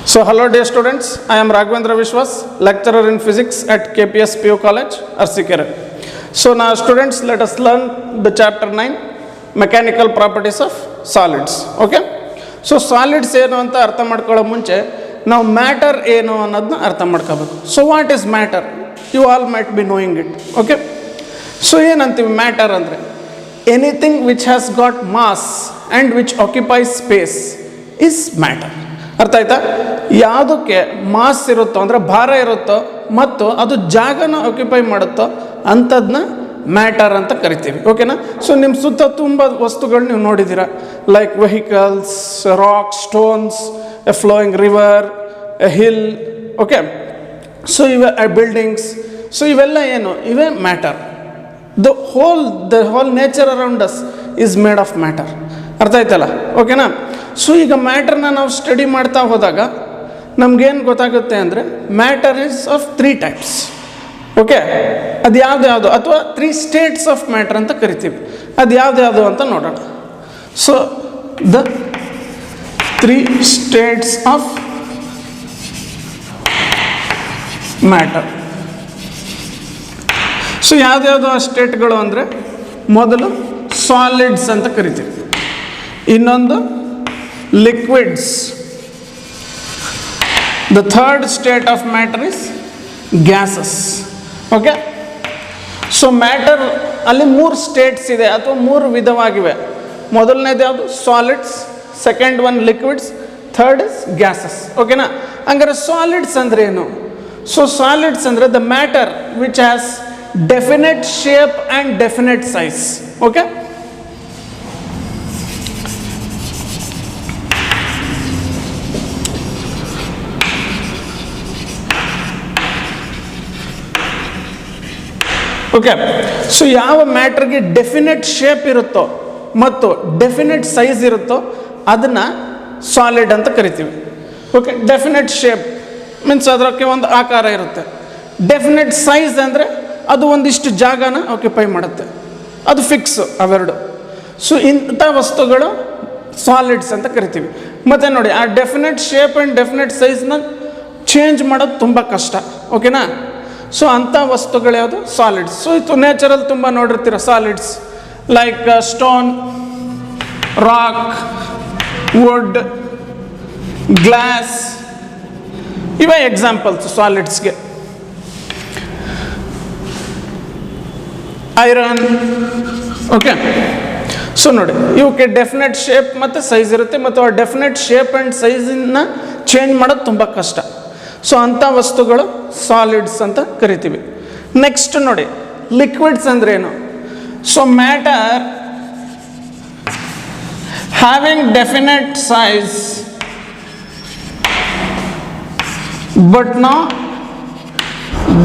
So, hello dear students, I am Raghavendra Vishwas, lecturer in physics at KPS PU College, Arsikere. So, now students, let us learn the chapter 9, mechanical properties of solids. Okay? So, solids ಏನು ಅಂತ ಅರ್ಥ ಮಾಡ್ಕೊಳ್ಳೋ ಮುಂಚೆ ನಾವು matter ಏನು ಅನ್ನೋದನ್ನ ಅರ್ಥ ಮಾಡ್ಕೋಬೇಕು. So what is matter? You all might be knowing it. Okay, so ಏನಂತೀವಿ ಮ್ಯಾಟರ್ ಅಂದರೆ anything which has got mass and which occupies space is matter. ಅರ್ಥ ಆಯ್ತಾ? ಯಾವುದಕ್ಕೆ ಮಾಸ್ ಇರುತ್ತೋ ಅಂದರೆ ಭಾರ ಇರುತ್ತೋ ಮತ್ತು ಅದು ಜಾಗನ ಆಕ್ಯುಪೈ ಮಾಡುತ್ತೋ ಅಂಥದ್ದನ್ನ ಮ್ಯಾಟರ್ ಅಂತ ಕರಿತೀವಿ. ಓಕೆನಾ? ಸೊ ನಿಮ್ಮ ಸುತ್ತ ತುಂಬ ವಸ್ತುಗಳು ನೀವು ನೋಡಿದ್ದೀರ, like vehicles, rock, stones, a flowing river, a hill. Okay, so ಇವೆ ಬಿಲ್ಡಿಂಗ್ಸ್. ಸೊ ಇವೆಲ್ಲ ಏನು? ಇವೇ matter. The whole nature around us is made of matter. ಅರ್ಥ ಆಯ್ತಲ್ಲ? ಓಕೆನಾ? ಸೊ ಈಗ ಮ್ಯಾಟರ್ನ ನಾವು ಸ್ಟಡಿ ಮಾಡ್ತಾ ಹೋದಾಗ ನಮಗೇನು ಗೊತ್ತಾಗುತ್ತೆ ಅಂದರೆ matter is of 3 types. Okay, ಅದು ಯಾವ್ದು ಅಥವಾ 3 ಸ್ಟೇಟ್ಸ್ ಆಫ್ ಮ್ಯಾಟರ್ ಅಂತ ಕರಿತೀವಿ. ಅದು ಯಾವ್ದು ಅಂತ ನೋಡೋಣ. So the 3 States of matter. So ಯಾವ್ದು ಆ ಸ್ಟೇಟ್ಗಳು ಅಂದರೆ ಮೊದಲು ಸಾಲಿಡ್ಸ್ ಅಂತ ಕರಿತೀವಿ, ಇನ್ನೊಂದು liquids. The third state of matter is gases. Okay, so matter ಅಲ್ಲಿ 3 ಸ್ಟೇಟ್ಸ್ ಇದೆ ಅಥವಾ 3 ವಿಧವಾಗಿವೆ. ಮೊದಲನೇದು ಯಾವುದು? Solids, second one liquids, third is gases. ಓಕೆನಾ? ಹಂಗಾರೆ ಸಾಲಿಡ್ಸ್ ಅಂದ್ರೆ ಏನು? ಸೊ ಸಾಲಿಡ್ಸ್ ಅಂದರೆ the matter which has definite shape and definite size. Okay, okay, so ಯಾವ ಮ್ಯಾಟ್ರಿಗೆ ಡೆಫಿನೆಟ್ ಶೇಪ್ ಇರುತ್ತೋ ಮತ್ತು ಡೆಫಿನೆಟ್ ಸೈಜ್ ಇರುತ್ತೋ ಅದನ್ನು ಸಾಲಿಡ್ ಅಂತ ಕರಿತೀವಿ. ಓಕೆ, ಡೆಫಿನೆಟ್ ಶೇಪ್ ಮೀನ್ಸ್ ಅದಕ್ಕೆ ಒಂದು ಆಕಾರ ಇರುತ್ತೆ. ಡೆಫಿನೆಟ್ ಸೈಜ್ ಅಂದರೆ ಅದು ಒಂದಿಷ್ಟು ಜಾಗನ ಆಕ್ಯುಪೈ ಮಾಡುತ್ತೆ, ಅದು ಫಿಕ್ಸು ಅವೆರಡು. ಸೊ ಇಂಥ ವಸ್ತುಗಳು ಸಾಲಿಡ್ಸ್ ಅಂತ ಕರಿತೀವಿ. ಮತ್ತು ನೋಡಿ, ಆ ಡೆಫಿನೆಟ್ ಶೇಪ್ ಆ್ಯಂಡ್ ಡೆಫಿನೆಟ್ ಸೈಜ್ನ ಚೇಂಜ್ ಮಾಡೋದು ತುಂಬ ಕಷ್ಟ. ಓಕೆನಾ? ಸೊ ಅಂಥ ವಸ್ತುಗಳು ಯಾವುದು? ಸಾಲಿಡ್ಸ್. ಸೊ ಇದು ನೇಚರಲ್ಲಿ ತುಂಬ ನೋಡಿರ್ತೀರ solids, like stone, rock, wood, glass, ಇವೇ ಎಕ್ಸಾಂಪಲ್ಸ್ ಸಾಲಿಡ್ಸ್ಗೆ. ಐರನ್. ಓಕೆ, ಸೊ ನೋಡಿ, ಇವಕ್ಕೆ ಡೆಫಿನೆಟ್ ಶೇಪ್ ಮತ್ತು ಸೈಜ್ ಇರುತ್ತೆ ಮತ್ತು ಆ ಡೆಫಿನೆಟ್ ಶೇಪ್ ಆ್ಯಂಡ್ ಸೈಜನ್ನು ಚೇಂಜ್ ಮಾಡೋದು ತುಂಬ ಕಷ್ಟ. ಸೊ ಅಂಥ ವಸ್ತುಗಳು ಸಾಲಿಡ್ಸ್ ಅಂತ ಕರಿತೀವಿ. ನೆಕ್ಸ್ಟ್ ನೋಡಿ, ಲಿಕ್ವಿಡ್ಸ್ ಅಂದ್ರೆ ಏನು? So matter having definite size but not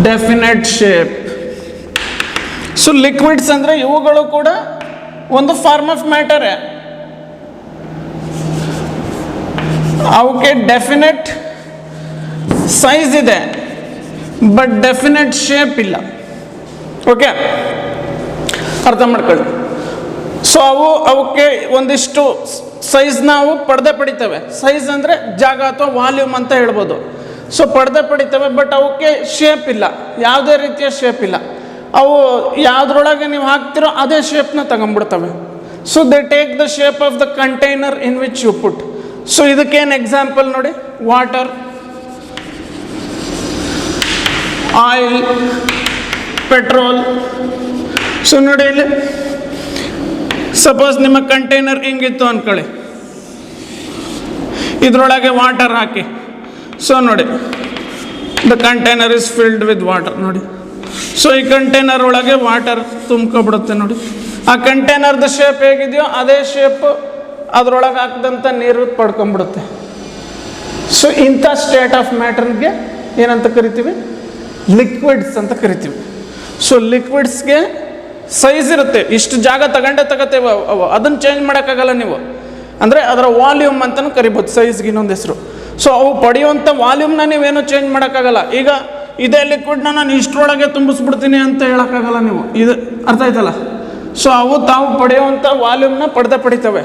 definite shape. So liquids ಅಂದರೆ ಇವುಗಳು ಕೂಡ ಒಂದು ಫಾರ್ಮ್ ಆಫ್ ಮ್ಯಾಟರೇ. ಅವಕ್ಕೆ ಡೆಫಿನೆಟ್ ಸೈಜ್ ಇದೆ ಬಟ್ ಡೆಫಿನೆಟ್ ಶೇಪ್ ಇಲ್ಲ. ಓಕೆ, ಅರ್ಥ ಮಾಡ್ಕೊಳ್ಳಿ. ಸೊ ಅವಕ್ಕೆ ಒಂದಿಷ್ಟು ಸೈಜ್ನ ಅವು ಪಡೆದೇ ಪಡಿತವೆ. ಸೈಜ್ ಅಂದರೆ ಜಾಗ ಅಥವಾ ವಾಲ್ಯೂಮ್ ಅಂತ ಹೇಳ್ಬೋದು. ಸೊ ಪಡೆದೇ ಪಡಿತವೆ, ಬಟ್ ಅವಕ್ಕೆ ಶೇಪ್ ಇಲ್ಲ, ಯಾವುದೇ ರೀತಿಯ ಶೇಪ್ ಇಲ್ಲ. ಅವು ಯಾವುದ್ರೊಳಗೆ ನೀವು ಹಾಕ್ತಿರೋ ಅದೇ ಶೇಪ್ನ ತಗೊಂಡ್ಬಿಡ್ತವೆ. So they take the shape of the container in which you put. So ಇದಕ್ಕೇನು ಎಕ್ಸಾಂಪಲ್ ನೋಡಿ? Water, oil, petrol. ಸೊ ನೋಡಿ, ಇಲ್ಲಿ ಸಪೋಸ್ ನಿಮ್ಮ ಕಂಟೈನರ್ ಹಿಂಗಿತ್ತು ಅಂದ್ಕೊಳ್ಳಿ, ಇದರೊಳಗೆ ವಾಟರ್ ಹಾಕಿ. ಸೊ ನೋಡಿ, the container is filled with water. ನೋಡಿ, ಸೊ ಈ ಕಂಟೈನರ್ ಒಳಗೆ ವಾಟರ್ ತುಂಬ್ಕೊಬಿಡುತ್ತೆ. ನೋಡಿ, ಆ ಕಂಟೈನರ್ದ ಶೇಪ್ ಹೇಗಿದೆಯೋ ಅದೇ ಶೇಪ್ ಅದರೊಳಗೆ ಹಾಕಿದಂಥ ನೀರು ಪಡ್ಕೊಂಬಿಡುತ್ತೆ. ಸೊ ಇಂಥ ಸ್ಟೇಟ್ ಆಫ್ ಮ್ಯಾಟರ್ಗೆ ಏನಂತ ಕರಿತೀವಿ? ಲಿಕ್ವಿಡ್ಸ್ ಅಂತ ಕರಿತೀವಿ. ಸೊ ಲಿಕ್ವಿಡ್ಸ್ಗೆ ಸೈಜ್ ಇರುತ್ತೆ, ಇಷ್ಟು ಜಾಗ ತಗೋತೇವೆ ಅವು, ಅದನ್ನು ಚೇಂಜ್ ಮಾಡೋಕ್ಕಾಗಲ್ಲ ನೀವು. ಅಂದರೆ ಅದರ ವಾಲ್ಯೂಮ್ ಅಂತಲೂ ಕರಿಬೋದು, ಸೈಜ್ಗೆ ಇನ್ನೊಂದು ಹೆಸರು. ಸೊ ಅವು ಪಡೆಯುವಂಥ ವಾಲ್ಯೂಮ್ನ ನೀವೇನು ಚೇಂಜ್ ಮಾಡೋಕ್ಕಾಗಲ್ಲ. ಈಗ ಇದೇ ಲಿಕ್ವಿಡ್ನ ನಾನು ಇಷ್ಟರೊಳಗೆ ತುಂಬಿಸ್ಬಿಡ್ತೀನಿ ಅಂತ ಹೇಳೋಕ್ಕಾಗಲ್ಲ ನೀವು. ಇದು ಅರ್ಥ ಆಯ್ತಲ್ಲ? ಸೊ ಅವು ತಾವು ಪಡೆಯುವಂಥ ವಾಲ್ಯೂಮ್ನ ಪಡೆದೇ ಪಡಿತವೆ,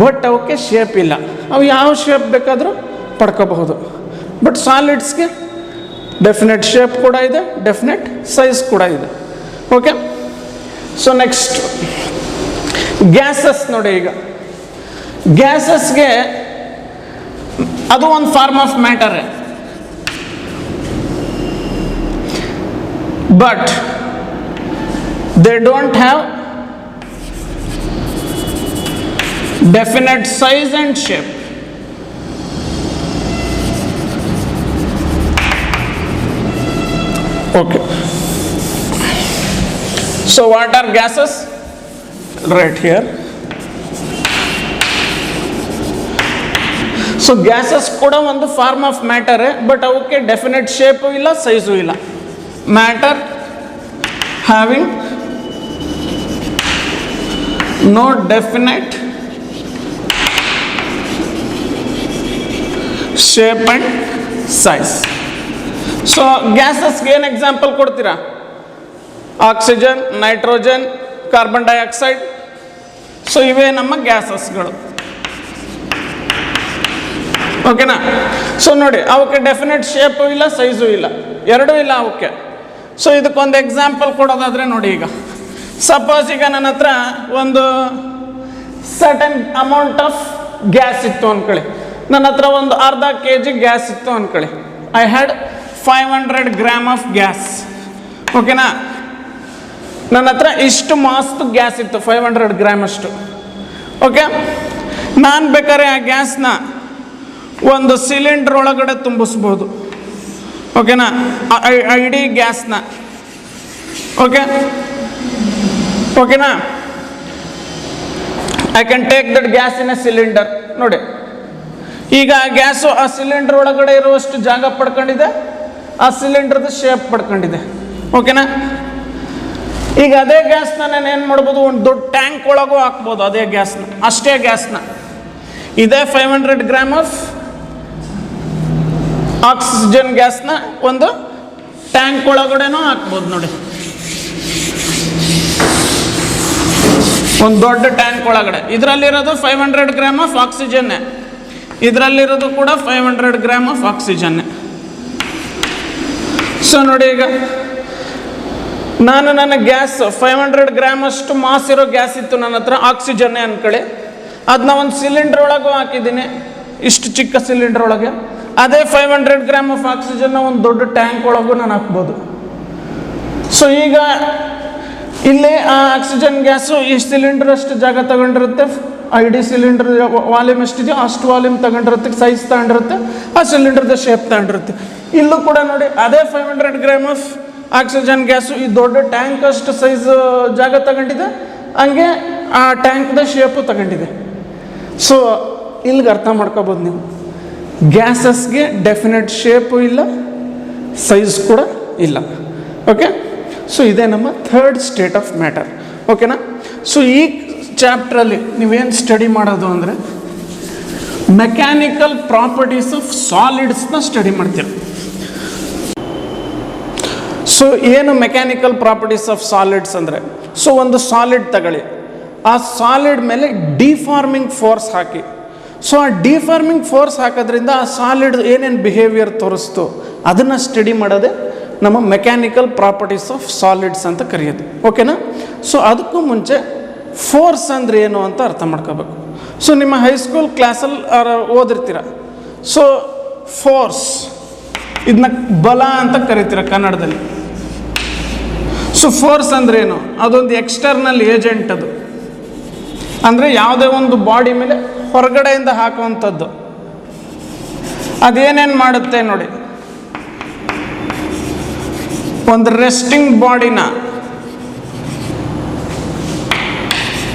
ಬಟ್ ಅವಕ್ಕೆ ಶೇಪ್ ಇಲ್ಲ. ಅವು ಯಾವ ಶೇಪ್ ಬೇಕಾದರೂ ಪಡ್ಕೋಬಹುದು. ಬಟ್ ಸಾಲಿಡ್ಸ್ಗೆ ಡೆಫಿನೆಟ್ ಶೇಪ್ ಕೂಡ ಇದೆ, ಡೆಫಿನೆಟ್ ಸೈಜ್ ಕೂಡ ಇದೆ. ಓಕೆ, ಸೊ ನೆಕ್ಸ್ಟ್ ಗ್ಯಾಸಸ್ ನೋಡಿ. ಈಗ ಗ್ಯಾಸಸ್ಗೆ ಅದು ಒಂದು form of matter, but they don't have definite size and shape. Okay, so what are gases? Right here. So gases kuda ಒಂದು ಫಾರ್ಮ್ ಆಫ್ ಮ್ಯಾಟರ್, ಬಟ್ ಅವಕ್ಕೆ definite shape ಇಲ್ಲ, size ಇಲ್ಲ. Matter having no definite shape and size. So ಗ್ಯಾಸಸ್ಗೆ ಏನು example ಕೊಡ್ತೀರಾ? Oxygen, nitrogen, carbon dioxide. So ಇವೇ ನಮ್ಮ ಗ್ಯಾಸಸ್ಗಳು. ಓಕೆನಾ? ಸೊ ನೋಡಿ, ಅವಕ್ಕೆ ಡೆಫಿನೆಟ್ ಶೇಪು ಇಲ್ಲ, ಸೈಜು ಇಲ್ಲ, ಎರಡೂ ಇಲ್ಲ ಅವಕ್ಕೆ. ಸೊ ಇದಕ್ಕೊಂದು ಎಕ್ಸಾಂಪಲ್ ಕೊಡೋದಾದರೆ ನೋಡಿ, ಈಗ ಸಪೋಸ್ ಈಗ ನನ್ನ ಹತ್ರ ಒಂದು ಸರ್ಟನ್ ಅಮೌಂಟ್ ಆಫ್ ಗ್ಯಾಸ್ ಇತ್ತು ಅಂದ್ಕೊಳ್ಳಿ. ನನ್ನ ಹತ್ರ ಒಂದು ಅರ್ಧ kg ಗ್ಯಾಸ್ ಇತ್ತು ಅಂದ್ಕೊಳ್ಳಿ. I had 500 gram of gas. ಓಕೆನಾ? ನನ್ನ ಹತ್ರ ಇಷ್ಟು ಮಾಸ್ತು ಗ್ಯಾಸ್ ಇತ್ತು, 500 ಗ್ರಾಮ್ ಅಷ್ಟು. ಓಕೆ, ನಾನು ಬೇಕಾದ್ರೆ ಆ ಗ್ಯಾಸ್ನ ಒಂದು ಸಿಲಿಂಡ್ರ್ ಒಳಗಡೆ ತುಂಬಿಸ್ಬೋದು. ಓಕೆನಾ? ಇಡೀ ಗ್ಯಾಸ್ನ. ಓಕೆನಾ? I can take that gas in a cylinder. ನೋಡಿ, ಈಗ ಆ ಗ್ಯಾಸು ಆ ಸಿಲಿಂಡರ್ ಒಳಗಡೆ ಇರುವಷ್ಟು ಜಾಗ ಪಡ್ಕೊಂಡಿದೆ, ಆ ಸಿಲಿಂಡರ್ದು ಶೇಪ್ ಪಡ್ಕೊಂಡಿದೆ. ಓಕೆನಾ? ಈಗ ಅದೇ ಗ್ಯಾಸ್ನ ನಾನು ಏನು ಮಾಡ್ಬೋದು, ಒಂದು ದೊಡ್ಡ ಟ್ಯಾಂಕ್ ಒಳಗೂ ಹಾಕ್ಬೋದು. ಅದೇ ಗ್ಯಾಸ್ನ, ಅಷ್ಟೇ ಗ್ಯಾಸ್ನ, ಇದೇ 500 ಗ್ರಾಮ್ ಆಫ್ ಆಕ್ಸಿಜನ್ ಗ್ಯಾಸ್ನ ಒಂದು ಟ್ಯಾಂಕ್ ಒಳಗಡೆನೂ ಹಾಕ್ಬೋದು. ನೋಡಿ, ಒಂದು ದೊಡ್ಡ ಟ್ಯಾಂಕ್ ಒಳಗಡೆ ಇದರಲ್ಲಿರೋದು 500 ಗ್ರಾಮ್ ಆಫ್ ಆಕ್ಸಿಜನ್ನೇ, ಇದರಲ್ಲಿರೋದು ಕೂಡ 500 ಗ್ರಾಮ್ ಆಫ್ ಆಕ್ಸಿಜನ್ನೇ. ಸೊ ನೋಡಿ, ಈಗ ನಾನು ನನ್ನ ಗ್ಯಾಸ್ 500 ಗ್ರಾಮ್ ಅಷ್ಟು ಮಾಸ್ ಇರೋ ಗ್ಯಾಸ್ ಇತ್ತು ನನ್ನ ಹತ್ರ, ಆಕ್ಸಿಜನ್ನೇ ಅಂದ್ಕೊಳ್ಳಿ. ಅದನ್ನ ಒಂದು ಸಿಲಿಂಡರ್ ಒಳಗೂ ಹಾಕಿದ್ದೀನಿ, ಇಷ್ಟು ಚಿಕ್ಕ ಸಿಲಿಂಡರ್ ಒಳಗೆ. ಅದೇ 500 ಗ್ರಾಮ್ ಆಫ್ ಆಕ್ಸಿಜನ್ನ ಒಂದು ದೊಡ್ಡ ಟ್ಯಾಂಕ್ ಒಳಗೂ ನಾನು ಹಾಕ್ಬೋದು. ಸೊ ಈಗ ಇಲ್ಲಿ ಆ ಆಕ್ಸಿಜನ್ ಗ್ಯಾಸು ಈ ಸಿಲಿಂಡರ್ ಅಷ್ಟು ಜಾಗ ತಗೊಂಡಿರುತ್ತೆ, ಇಡೀ ಸಿಲಿಂಡರ್ ವಾಲ್ಯೂಮ್ ಎಷ್ಟಿದೆಯೋ ಅಷ್ಟು ವಾಲ್ಯೂಮ್ ತಗೊಂಡಿರುತ್ತೆ, ಸೈಜ್ ತಗೊಂಡಿರುತ್ತೆ, ಆ ಸಿಲಿಂಡರ್ದ ಶೇಪ್ ತಗೊಂಡಿರುತ್ತೆ. ಇಲ್ಲೂ ಕೂಡ ನೋಡಿ, ಅದೇ 500 ಗ್ರಾಮ್ ಆಫ್ ಆಕ್ಸಿಜನ್ ಗ್ಯಾಸು ಈ ದೊಡ್ಡ ಟ್ಯಾಂಕ್ ಅಷ್ಟು ಸೈಜ್ ಜಾಗ ತಗೊಂಡಿದೆ, ಹಂಗೆ ಆ ಟ್ಯಾಂಕ್ದ ಶೇಪು ತಗೊಂಡಿದೆ. ಸೊ ಇಲ್ಲಿಗೆ ಅರ್ಥ ಮಾಡ್ಕೋಬೋದು ನೀವು, ಗ್ಯಾಸಸ್ಗೆ ಡೆಫಿನೆಟ್ ಶೇಪು ಇಲ್ಲ, ಸೈಜ್ ಕೂಡ ಇಲ್ಲ. ಓಕೆ, ಸೊ ಇದೇ ನಮ್ಮ ಥರ್ಡ್ ಸ್ಟೇಟ್ ಆಫ್ ಮ್ಯಾಟರ್. ಓಕೆನಾ? ಸೊ ಈ ಚಾಪ್ಟ್ರಲ್ಲಿ ನೀವೇನು ಸ್ಟಡಿ ಮಾಡೋದು ಅಂದರೆ ಮೆಕ್ಯಾನಿಕಲ್ ಪ್ರಾಪರ್ಟೀಸ್ ಆಫ್ ಸಾಲಿಡ್ಸ್ನ ಸ್ಟಡಿ ಮಾಡ್ತೀರ. ಸೊ ಏನು ಮೆಕ್ಯಾನಿಕಲ್ ಪ್ರಾಪರ್ಟೀಸ್ ಆಫ್ ಸಾಲಿಡ್ಸ್ ಅಂದರೆ, ಸೊ ಒಂದು ಸಾಲಿಡ್ ತಗೊಳ್ಳಿ, ಆ ಸಾಲಿಡ್ ಮೇಲೆ ಡಿಫಾರ್ಮಿಂಗ್ ಫೋರ್ಸ್ ಹಾಕಿ. ಸೊ ಆ ಡಿಫಾರ್ಮಿಂಗ್ ಫೋರ್ಸ್ ಹಾಕೋದ್ರಿಂದ ಆ ಸಾಲಿಡ್ ಏನೇನು ಬಿಹೇವಿಯರ್ ತೋರಿಸ್ತು ಅದನ್ನು ಸ್ಟಡಿ ಮಾಡೋದೇ ನಮ್ಮ ಮೆಕ್ಯಾನಿಕಲ್ ಪ್ರಾಪರ್ಟೀಸ್ ಆಫ್ ಸಾಲಿಡ್ಸ್ ಅಂತ ಕರೆಯೋದು. ಓಕೆನಾ? ಸೊ ಅದಕ್ಕೂ ಮುಂಚೆ ಫೋರ್ಸ್ ಅಂದರೆ ಏನು ಅಂತ ಅರ್ಥ ಮಾಡ್ಕೋಬೇಕು. ಸೊ ನಿಮ್ಮ ಹೈಸ್ಕೂಲ್ ಕ್ಲಾಸಲ್ಲಿ ಓದಿರ್ತೀರ. ಸೊ ಫೋರ್ಸ್ ಇದನ್ನ ಬಲ ಅಂತ ಕರಿತೀರ ಕನ್ನಡದಲ್ಲಿ. ಸೊ ಫೋರ್ಸ್ ಅಂದ್ರೆ ಏನು? ಅದೊಂದು ಎಕ್ಸ್ಟರ್ನಲ್ ಏಜೆಂಟ್. ಅದು ಅಂದರೆ ಯಾವುದೇ ಒಂದು ಬಾಡಿ ಮೇಲೆ ಹೊರಗಡೆಯಿಂದ ಹಾಕುವಂಥದ್ದು. ಅದೇನೇನು ಮಾಡುತ್ತೆ ನೋಡಿ, ಒಂದು ರೆಸ್ಟಿಂಗ್ ಬಾಡಿನ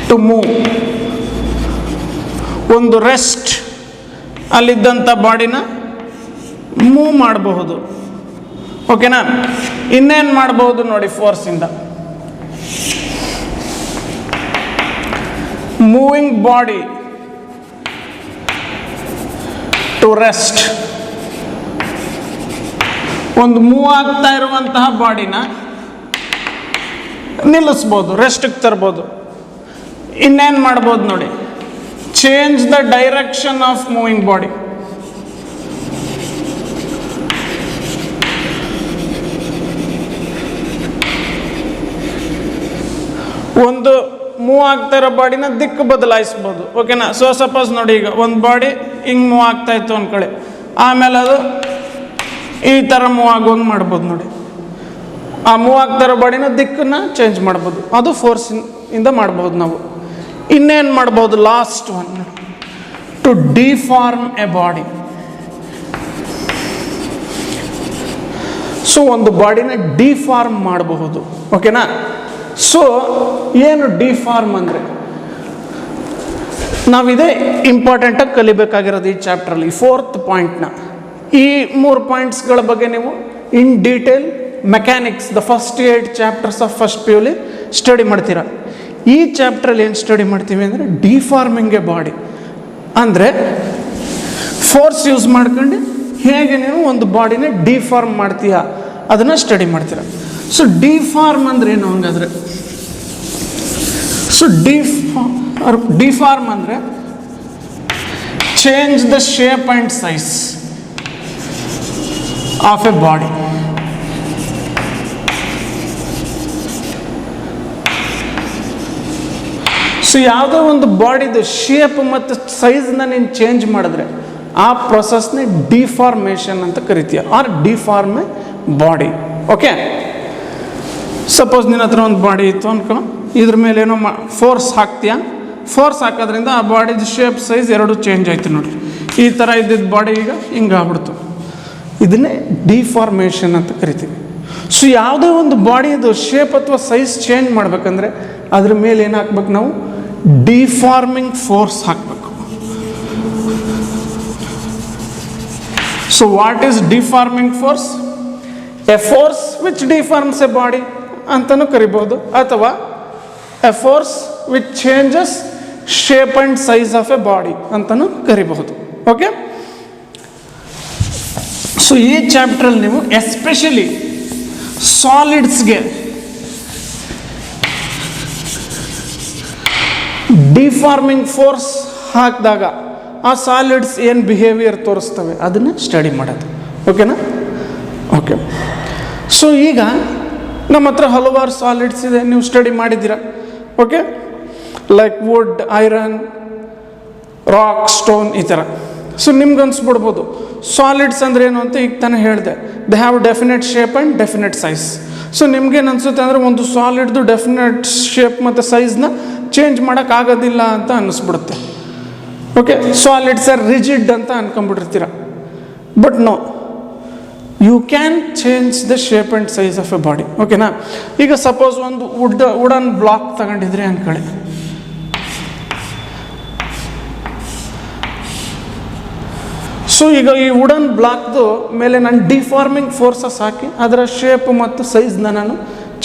ಟು ಮೂವ್, ಒಂದು ರೆಸ್ಟ್ ಅಲ್ಲಿದ್ದಂಥ ಬಾಡಿನ ಮೂವ್ ಮಾಡಬಹುದು. ಓಕೆನಾ? ಇನ್ನೇನು ಮಾಡಬಹುದು ನೋಡಿ ಫೋರ್ಸಿಂದ, ಮೂವಿಂಗ್ ಬಾಡಿ ಟು ರೆಸ್ಟ್, ಒಂದು ಮೂವ್ ಆಗ್ತಾ ಇರುವಂತಹ ಬಾಡಿನ ನಿಲ್ಲಿಸ್ಬೋದು, ರೆಸ್ಟ್ಗೆ ತರ್ಬೋದು. ಇನ್ನೇನು ಮಾಡ್ಬೋದು ನೋಡಿ, change the direction of moving body. ಒಂದು ಮೂವ್ ಆಗ್ತಾ ಇರೋ ಬಾಡಿನ ದಿಕ್ಕು ಬದಲಾಯಿಸ್ಬೋದು. ಓಕೆನಾ? ಸೊ ಸಪೋಸ್ ನೋಡಿ, ಈಗ ಒಂದು ಬಾಡಿ ಹಿಂಗೆ ಮೂವ್ ಆಗ್ತಾ ಇತ್ತು ಅಂದ್ಕೊಳ್ಳಿ, ಆಮೇಲೆ ಅದು ಈ ಥರ ಮೂವ್ ಆಗುವಂಗೆ ಮಾಡ್ಬೋದು. ನೋಡಿ, ಆ ಮೂವ್ ಆಗ್ತಾ ಇರೋ ಬಾಡಿನ ದಿಕ್ಕನ್ನು ಚೇಂಜ್ ಮಾಡ್ಬೋದು. ಅದು ಫೋರ್ಸಿಂದ ಮಾಡ್ಬೋದು ನಾವು. ಇನ್ನೇನು ಮಾಡ್ಬೋದು? Last one, to deform a body. So ಒಂದು ಬಾಡಿನ ಡಿಫಾರ್ಮ್ ಮಾಡಬಹುದು. ಓಕೆನಾ? ಸೊ ಏನು ಡಿಫಾರ್ಮ್ ಅಂದರೆ, ನಾವಿದೇ ಇಂಪಾರ್ಟೆಂಟಾಗಿ ಕಲಿಬೇಕಾಗಿರೋದು ಈ ಚಾಪ್ಟ್ರಲ್ಲಿ, 4th ಪಾಯಿಂಟ್ನ. ಈ 3 ಪಾಯಿಂಟ್ಸ್ಗಳ ಬಗ್ಗೆ ನೀವು in detail mechanics the first 8 chapters of first PU study ಮಾಡ್ತೀರಾ. ಈ ಚಾಪ್ಟ್ರಲ್ಲಿ ಏನು ಸ್ಟಡಿ ಮಾಡ್ತೀವಿ ಅಂದರೆ, ಡಿಫಾರ್ಮಿಂಗ್ ಎ ಬಾಡಿ ಅಂದರೆ ಫೋರ್ಸ್ ಯೂಸ್ ಮಾಡ್ಕೊಂಡು ಹೇಗೆ ನೀವು ಒಂದು ಬಾಡಿನ ಡಿಫಾರ್ಮ್ ಮಾಡ್ತೀಯಾ ಅದನ್ನು ಸ್ಟಡಿ ಮಾಡ್ತೀರಾ. ಸೊ ಡಿಫಾರ್ಮ್ ಅಂದರೆ ಏನು ಹಂಗಾದ್ರೆ? ಸೊ ಡಿಫಾರ್ಮ್ ಅಂದರೆ change the shape and size of a body. So ಯಾವುದೋ ಒಂದು ಬಾಡಿದು ಶೇಪ್ ಮತ್ತು ಸೈಜ್ನ ನೀನು ಚೇಂಜ್ ಮಾಡಿದ್ರೆ ಆ ಪ್ರೊಸೆಸ್ನೇ ಡಿಫಾರ್ಮೇಷನ್ ಅಂತ ಕರಿತೀಯ, or deform a body. Okay? Suppose ನಿನ್ನ ಹತ್ರ ಒಂದು ಬಾಡಿ ಇತ್ತು ಅನ್ಕೊ, ಇದ್ರ ಮೇಲೆ ಏನೋ ಫೋರ್ಸ್ ಹಾಕ್ತೀಯ, ಫೋರ್ಸ್ ಹಾಕೋದ್ರಿಂದ ಆ ಬಾಡಿದು ಶೇಪ್ ಸೈಜ್ ಎರಡೂ ಚೇಂಜ್ ಆಯ್ತು. ನೋಡಿ, ಈ ಥರ ಇದ್ದಿದ್ದು ಬಾಡಿ ಈಗ ಹಿಂಗೆ ಆಗ್ಬಿಡ್ತು. ಇದನ್ನೇ ಡಿಫಾರ್ಮೇಷನ್ ಅಂತ ಕರಿತೀವಿ. ಸೊ ಯಾವುದೇ ಒಂದು ಬಾಡಿದು ಶೇಪ್ ಅಥವಾ ಸೈಜ್ ಚೇಂಜ್ ಮಾಡ್ಬೇಕಂದ್ರೆ ಅದ್ರ ಮೇಲೆ ಏನು ಹಾಕ್ಬೇಕು ನಾವು? ಡಿಫಾರ್ಮಿಂಗ್ ಫೋರ್ಸ್ ಹಾಕಬೇಕು. So what is deforming force? A force which deforms a body ಅಂತಲೂ ಕರಿಬೋದು, ಅಥವಾ a force which changes shape and size of a body ಅಂತಲೂ ಕರಿಬಹುದು. ಓಕೆ? ಸೊ ಈ ಚಾಪ್ಟ್ರಲ್ಲಿ ನೀವು ಎಸ್ಪೆಷಲಿ ಸಾಲಿಡ್ಸ್ಗೆ ಡಿಫಾರ್ಮಿಂಗ್ ಫೋರ್ಸ್ ಹಾಕಿದಾಗ ಆ ಸಾಲಿಡ್ಸ್ ಏನು ಬಿಹೇವಿಯರ್ ತೋರಿಸ್ತವೆ ಅದನ್ನು ಸ್ಟಡಿ ಮಾಡೋದು. ಓಕೆನಾ? ಓಕೆ. ಸೊ ಈಗ ನಮ್ಮ ಹತ್ರ ಹಲವಾರು ಸಾಲಿಡ್ಸ್ ಇದೆ, ನೀವು ಸ್ಟಡಿ ಮಾಡಿದ್ದೀರಾ. Okay? Like wood, iron, rock, stone, ಈ ಥರ. ಸೊ ನಿಮ್ಗೆ ಅನ್ಸ್ಬಿಡ್ಬೋದು ಸಾಲಿಡ್ಸ್ ಅಂದ್ರೆ ಏನು ಅಂತ. ಈಗ ತಾನೇ ಹೇಳಿದೆ, they have definite shape and definite size. So ನಿಮ್ಗೇನು ಅನಿಸುತ್ತೆ ಅಂದರೆ ಒಂದು ಸಾಲಿಡ್ದು ಡೆಫಿನೆಟ್ ಶೇಪ್ ಮತ್ತು ಸೈಜ್ನ ಚೇಂಜ್ ಮಾಡೋಕ್ಕಾಗೋದಿಲ್ಲ ಅಂತ ಅನ್ನಿಸ್ಬಿಡುತ್ತೆ. ಓಕೆ? ಸಾಲಿಡ್ಸ್ ಆರ್ ರಿಜಿಡ್ ಅಂತ ಅನ್ಕೊಂಡ್ಬಿಟ್ಟಿರ್ತೀರ. But no, you can change the shape and size of a body. ಓಕೆನಾ? ಈಗ ಸಪೋಸ್ ಒಂದು ವುಡನ್ ಬ್ಲಾಕ್ ತಗೊಂಡಿದ್ರಿ ಅಂದ್ಕೊಳ್ಳಿ. ಸೊ ಈಗ ಈ ವುಡನ್ ಬ್ಲಾಕ್ದು ಮೇಲೆ ನಾನು ಡಿಫಾರ್ಮಿಂಗ್ ಫೋರ್ಸಸ್ ಹಾಕಿ ಅದರ ಶೇಪ್ ಮತ್ತು ಸೈಜ್ನ ನಾನು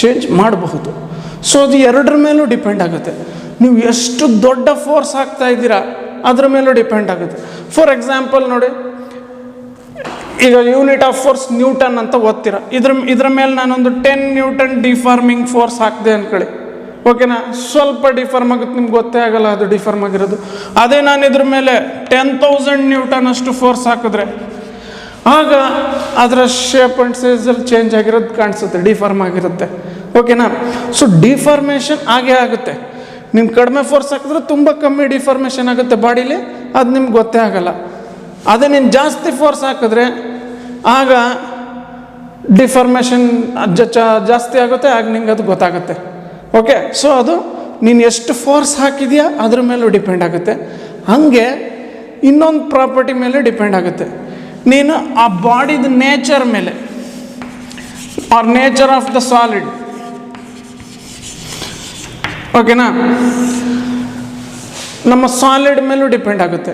ಚೇಂಜ್ ಮಾಡಬಹುದು. ಸೊ ಅದು ಎರಡರ ಮೇಲೂ ಡಿಪೆಂಡ್ ಆಗುತ್ತೆ. ನೀವು ಎಷ್ಟು ದೊಡ್ಡ ಫೋರ್ಸ್ ಹಾಕ್ತಾ ಇದ್ದೀರಾ ಅದ್ರ ಮೇಲೂ ಡಿಪೆಂಡ್ ಆಗುತ್ತೆ. ಫಾರ್ ಎಕ್ಸಾಂಪಲ್ ನೋಡಿ, ಈಗ ಯೂನಿಟ್ ಆಫ್ ಫೋರ್ಸ್ ನ್ಯೂಟನ್ ಅಂತ ಓದ್ತೀರ. ಇದ್ರ ಮೇಲೆ ನಾನೊಂದು 10 ನ್ಯೂಟನ್ ಡಿಫಾರ್ಮಿಂಗ್ ಫೋರ್ಸ್ ಹಾಕಿದೆ ಅಂದ್ಕೊಳ್ಳಿ. ಓಕೆನಾ? ಸ್ವಲ್ಪ ಡಿಫಾರ್ಮ್ ಆಗುತ್ತೆ, ನಿಮ್ಗೆ ಗೊತ್ತೇ ಆಗಲ್ಲ ಅದು ಡಿಫಾರ್ಮ್ ಆಗಿರೋದು. ಅದೇ ನಾನು ಇದ್ರ ಮೇಲೆ 10,000 ನ್ಯೂಟನ್ ಅಷ್ಟು ಫೋರ್ಸ್ ಹಾಕಿದ್ರೆ ಆಗ ಅದರ ಶೇಪ್ ಆ್ಯಂಡ್ ಸೈಜಲ್ಲಿ ಚೇಂಜ್ ಆಗಿರೋದು ಕಾಣಿಸುತ್ತೆ, ಡಿಫಾರ್ಮ್ ಆಗಿರುತ್ತೆ. ಓಕೆನಾ? ಸೊ ಡಿಫಾರ್ಮೇಷನ್ ಆಗೇ ಆಗುತ್ತೆ. ನಿಮ್ಮ ಕಡಿಮೆ ಫೋರ್ಸ್ ಹಾಕಿದ್ರೆ ತುಂಬ ಕಮ್ಮಿ ಡಿಫಾರ್ಮೇಷನ್ ಆಗುತ್ತೆ ಬಾಡಿಲಿ, ಅದು ನಿಮ್ಗೆ ಗೊತ್ತೇ ಆಗಲ್ಲ. ಅದೇ ನೀನು ಜಾಸ್ತಿ ಫೋರ್ಸ್ ಹಾಕಿದ್ರೆ ಆಗ ಡಿಫಾರ್ಮೇಷನ್ ಜಾಸ್ತಿ ಆಗುತ್ತೆ, ಆಗ ನಿಂಗೆ ಅದು ಗೊತ್ತಾಗುತ್ತೆ. ಓಕೆ? ಸೊ ಅದು ನೀನು ಎಷ್ಟು ಫೋರ್ಸ್ ಹಾಕಿದೆಯಾ ಅದ್ರ ಮೇಲೂ ಡಿಪೆಂಡ್ ಆಗುತ್ತೆ. ಹಾಗೆ ಇನ್ನೊಂದು ಪ್ರಾಪರ್ಟಿ ಮೇಲೆ ಡಿಪೆಂಡ್ ಆಗುತ್ತೆ. ನೀನು ಆ ಬಾಡಿದ ನೇಚರ್ ಮೇಲೆ, or nature of the solid. ಓಕೆನಾ? ನಮ್ಮ ಸಾಲಿಡ್ ಮೇಲೂ ಡಿಪೆಂಡ್ ಆಗುತ್ತೆ.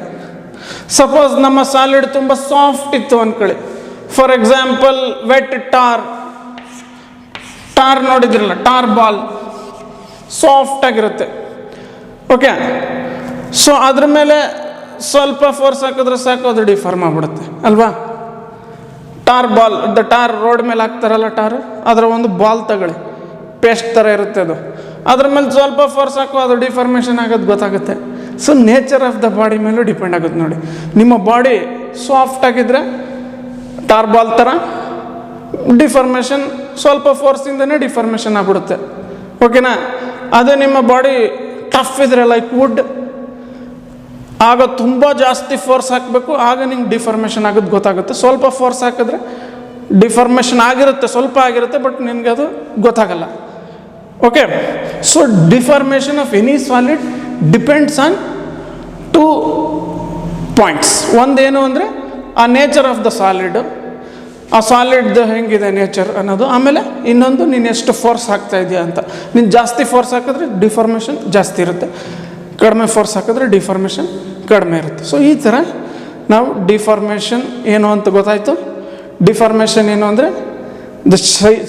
ಸಪೋಸ್ ನಮ್ಮ ಸಾಲಿಡ್ ತುಂಬ ಸಾಫ್ಟ್ ಇತ್ತು ಅಂದ್ಕೊಳ್ಳಿ. ಫಾರ್ ಎಕ್ಸಾಂಪಲ್ ವೆಟ್ ಟಾರ್ ನೋಡಿದ್ರಲ್ಲ, ಟಾರ್ ಬಾಲ್ ಸಾಫ್ಟ್ ಆಗಿರುತ್ತೆ. ಓಕೆ? ಸೊ ಅದ್ರ ಮೇಲೆ ಸ್ವಲ್ಪ ಫೋರ್ಸ್ ಹಾಕಿದ್ರೆ ಸಾಕು, ಅದು ಡಿಫಾರ್ಮ್ ಆಗ್ಬಿಡುತ್ತೆ ಅಲ್ವಾ? ಟಾರ್ ರೋಡ್ ಮೇಲೆ ಹಾಕ್ತಾರಲ್ಲ ಟಾರ್, ಅದರ ಒಂದು ಬಾಲ್ ತಗೊಳ್ಳಿ, ಪೇಸ್ಟ್ ಥರ ಇರುತ್ತೆ ಅದು. ಅದ್ರ ಮೇಲೆ ಸ್ವಲ್ಪ ಫೋರ್ಸ್ ಹಾಕೋ, ಅದು ಡಿಫಾರ್ಮೇಷನ್ ಆಗೋದು ಗೊತ್ತಾಗುತ್ತೆ. So nature of the body ಮೇಲೂ ಡಿಪೆಂಡ್ ಆಗುತ್ತೆ. ನೋಡಿ, ನಿಮ್ಮ ಬಾಡಿ ಸಾಫ್ಟ್ ಆಗಿದ್ರೆ ಟಾರ್ ಬಾಲ್ ಥರ ಡಿಫಾರ್ಮೇಷನ್, ಸ್ವಲ್ಪ ಫೋರ್ಸಿಂದನೇ ಡಿಫಾರ್ಮೇಷನ್ ಆಗ್ಬಿಡುತ್ತೆ. ಓಕೆನಾ? ಅದೇ ನಿಮ್ಮ ಬಾಡಿ ಟಫ್ ಇದ್ರೆ ಲೈಕ್ ವುಡ್, ಆಗ ತುಂಬ ಜಾಸ್ತಿ ಫೋರ್ಸ್ ಹಾಕಬೇಕು, ಆಗ ನಿಂಗೆ ಡಿಫಾರ್ಮೇಷನ್ ಆಗೋದು ಗೊತ್ತಾಗುತ್ತೆ. ಸ್ವಲ್ಪ ಫೋರ್ಸ್ ಹಾಕಿದ್ರೆ ಡಿಫಾರ್ಮೇಷನ್ ಆಗಿರುತ್ತೆ, ಸ್ವಲ್ಪ ಆಗಿರುತ್ತೆ, ಬಟ್ ನಿನಗೆ ಅದು ಗೊತ್ತಾಗಲ್ಲ. Okay, so deformation of any solid depends on 2 points. ಒಂದೇನು ಅಂದರೆ ಆ ನೇಚರ್ ಆಫ್ ದ ಸಾಲಿಡ್, ಆ ಸಾಲಿಡ್ದು ಹೆಂಗಿದೆ ನೇಚರ್ ಅನ್ನೋದು. ಆಮೇಲೆ ಇನ್ನೊಂದು ನೀನು ಎಷ್ಟು ಫೋರ್ಸ್ ಹಾಕ್ತಾ ಇದೆಯಾ ಅಂತ. ನೀನು ಜಾಸ್ತಿ ಫೋರ್ಸ್ ಹಾಕಿದ್ರೆ ಡಿಫಾರ್ಮೇಷನ್ ಜಾಸ್ತಿ ಇರುತ್ತೆ, ಕಡಿಮೆ ಫೋರ್ಸ್ ಹಾಕಿದ್ರೆ ಡಿಫಾರ್ಮೇಷನ್ ಕಡಿಮೆ ಇರುತ್ತೆ. ಸೊ ಈ ಥರ ನಾವು ಡಿಫಾರ್ಮೇಷನ್ ಏನು ಅಂತ ಗೊತ್ತಾಯಿತು. ಡಿಫಾರ್ಮೇಷನ್ ಏನು ಅಂದರೆ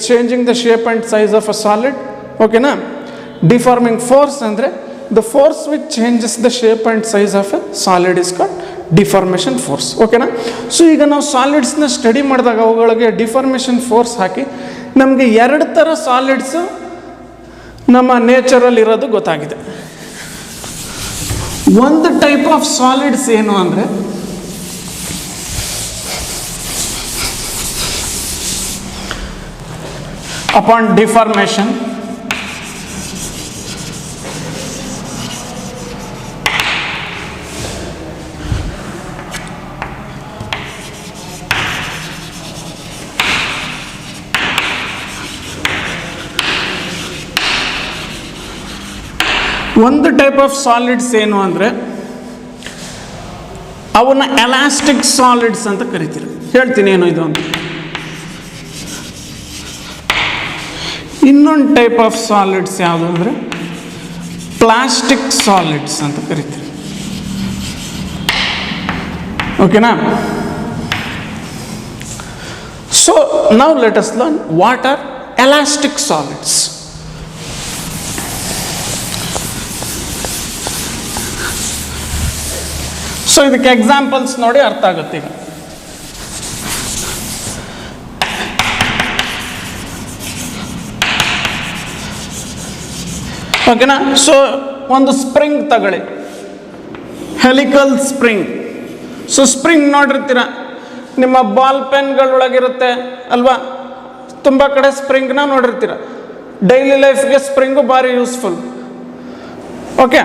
changing the shape and size of a solid. ಓಕೆನಾ. ಡಿಫಾರ್ಮಿಂಗ್ ಫೋರ್ಸ್ ಅಂದರೆ the force which changes the shape and size of a solid is called deformation force. ಓಕೆನಾ. ಸೊ ಈಗ ನಾವು ಸಾಲಿಡ್ಸ್ನ ಸ್ಟಡಿ ಮಾಡಿದಾಗ ಅವುಗಳಿಗೆ ಡಿಫಾರ್ಮೇಷನ್ ಫೋರ್ಸ್ ಹಾಕಿ ನಮಗೆ 2 ಥರ ಸಾಲಿಡ್ಸು ನಮ್ಮ ನೇಚರಲ್ಲಿ ಇರೋದು ಗೊತ್ತಾಗಿದೆ. ಒಂದು ಟೈಪ್ ಆಫ್ ಸಾಲಿಡ್ಸ್ ಏನು ಅಂದರೆ ಅಪಾನ್ ಡಿಫಾರ್ಮೇಷನ್ ಒಂದು ಟೈಪ್ ಆಫ್ ಸಾಲಿಡ್ಸ್ ಏನು ಅಂದರೆ ಅವನ್ನ ಎಲಾಸ್ಟಿಕ್ ಸಾಲಿಡ್ಸ್ ಅಂತ ಕರಿತೀರಿ. ಹೇಳ್ತೀನಿ ಏನು ಇದು ಅಂತ. ಇನ್ನೊಂದು ಟೈಪ್ ಆಫ್ ಸಾಲಿಡ್ಸ್ ಯಾವುದು ಅಂದರೆ ಪ್ಲಾಸ್ಟಿಕ್ ಸಾಲಿಡ್ಸ್ ಅಂತ ಕರಿತೀರಿ. ಓಕೆನಾ. So now let us learn what are elastic solids. So ಇದಕ್ಕೆ ಎಕ್ಸಾಂಪಲ್ಸ್ ನೋಡಿ ಅರ್ಥ ಆಗುತ್ತೆ ಈಗ. ಓಕೆನಾ. ಸೊ ಒಂದು ಸ್ಪ್ರಿಂಗ್ ತಗೊಳ್ಳಿ, ಹೆಲಿಕಲ್ ಸ್ಪ್ರಿಂಗ್. ಸೊ ಸ್ಪ್ರಿಂಗ್ ನೋಡಿರ್ತೀರ, ನಿಮ್ಮ ಬಾಲ್ ಪೆನ್ಗಳೊಳಗಿರುತ್ತೆ ಅಲ್ವಾ, ತುಂಬ ಕಡೆ ಸ್ಪ್ರಿಂಗ್ನ ನೋಡಿರ್ತೀರ. ಡೈಲಿ ಲೈಫ್ಗೆ ಸ್ಪ್ರಿಂಗು ಭಾರಿ ಯೂಸ್ಫುಲ್. ಓಕೆ,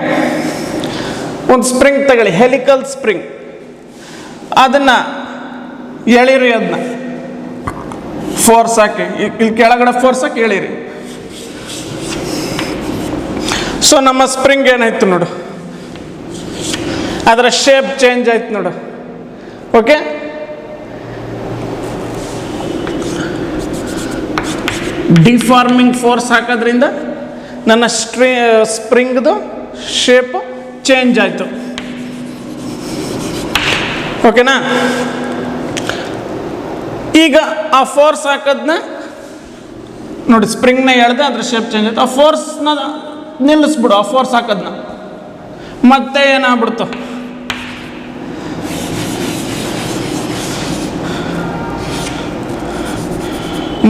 ಒಂದು ಸ್ಪ್ರಿಂಗ್ ತಗೊಳ್ಳಿ, ಹೆಲಿಕಲ್ ಸ್ಪ್ರಿಂಗ್. ಅದನ್ನು ಎಳೀರಿ, ಅದನ್ನ ಫೋರ್ಸ್ ಹಾಕಿ, ಇಲ್ಲಿ ಕೆಳಗಡೆ ಫೋರ್ಸ್ ಹಾಕಿ ಎಳೀರಿ. ಸೊ ನಮ್ಮ ಸ್ಪ್ರಿಂಗ್ ಏನಾಯ್ತು ನೋಡು, ಅದರ ಶೇಪ್ ಚೇಂಜ್ ಆಯ್ತು ನೋಡು. ಓಕೆ, ಡಿಫಾರ್ಮಿಂಗ್ ಫೋರ್ಸ್ ಹಾಕೋದ್ರಿಂದ ನನ್ನ ಸ್ಪ್ರಿಂಗ್ದು ಶೇಪ್ ಚೇಂಜ್ ಆಯಿತು. ಓಕೆನಾ. ಈಗ ಆ ಫೋರ್ಸ್ ಹಾಕೋದನ್ನ ನೋಡಿ, ಸ್ಪ್ರಿಂಗ್ನ ಎಳೆದು ಅದ್ರ ಶೇಪ್ ಚೇಂಜ್ ಆಯ್ತು. ಆ ಫೋರ್ಸ್ನ ನಿಲ್ಲಿಸ್ಬಿಡು, ಆ ಫೋರ್ಸ್ ಹಾಕೋದನ್ನ. ಮತ್ತೆ ಏನಾಗ್ಬಿಡ್ತು,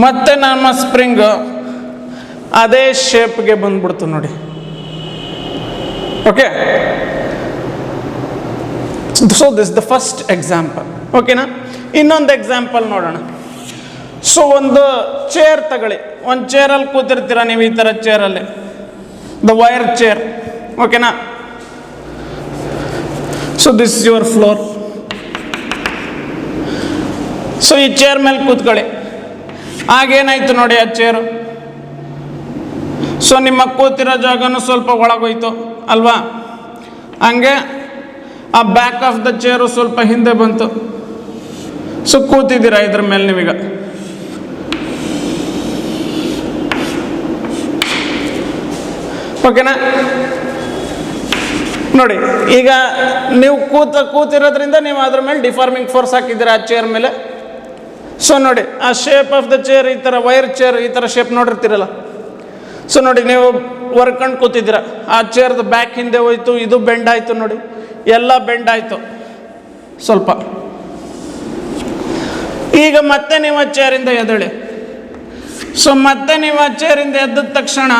ಮತ್ತೆ ನಮ್ಮ ಸ್ಪ್ರಿಂಗ್ ಅದೇ ಶೇಪ್ಗೆ ಬಂದ್ಬಿಡ್ತು ನೋಡಿ. Okay, so this the first example. ಓಕೆನಾ. ಇನ್ನೊಂದು ಎಕ್ಸಾಂಪಲ್ ನೋಡೋಣ. ಸೊ ಒಂದು ಚೇರ್ ತಗೊಳ್ಳಿ, ಒಂದು ಚೇರಲ್ಲಿ ಕೂತಿರ್ತೀರ ನೀವು, ಈ ಥರ ಚೇರಲ್ಲಿ, ದ ವೈರ್ ಚೇರ್. ಓಕೆನಾ. So this is your floor. So ಈ ಚೇರ್ ಮೇಲೆ ಕೂತ್ಕೊಳ್ಳಿ. ಆಗೇನಾಯ್ತು ನೋಡಿ ಆ ಚೇರು. ಸೊ ನಿಮ್ಮ ಕೂತಿರೋ ಜಾಗನೂ ಸ್ವಲ್ಪ ಒಳಗೋಯ್ತು ಅಲ್ವಾ. ಹಂಗೆ ಆ ಬ್ಯಾಕ್ ಆಫ್ ದ ಚೇರು ಸ್ವಲ್ಪ ಹಿಂದೆ ಬಂತು. ಸೊ ಕೂತಿದ್ದೀರಾ ಇದ್ರ ಮೇಲೆ ನೀವೀಗ. ಓಕೆನಾ. ನೋಡಿ, ಈಗ ನೀವು ಕೂತಿರೋದ್ರಿಂದ ನೀವು ಅದ್ರ ಮೇಲೆ ಡಿಫಾರ್ಮಿಂಗ್ ಫೋರ್ಸ್ ಹಾಕಿದ್ದೀರಾ ಆ ಚೇರ್ ಮೇಲೆ. ಸೊ ನೋಡಿ, ಆ ಶೇಪ್ ಆಫ್ ದ ಚೇರ್ ಈ ಥರ ವೈರ್ ಚೇರ್ ಈ ಥರ ಶೇಪ್ ನೋಡಿರ್ತೀರಲ್ಲ. ಸೊ ನೋಡಿ, ನೀವು ವರ್ಕೊಂಡು ಕೂತಿದ್ದೀರ, ಆ ಚೇರ್ದು ಬ್ಯಾಕ್ ಹಿಂದೆ ಹೋಯ್ತು, ಇದು ಬೆಂಡ್ ಆಯಿತು ನೋಡಿ, ಎಲ್ಲ ಬೆಂಡ್ ಆಯಿತು ಸ್ವಲ್ಪ. ಈಗ ಮತ್ತೆ ನೀವು ಆ ಚೇರಿಂದ ಎದ್ದೇಳಿ. ಸೊ ಮತ್ತೆ ನೀವು ಆ ಚೇರಿಂದ ಎದ್ದ ತಕ್ಷಣ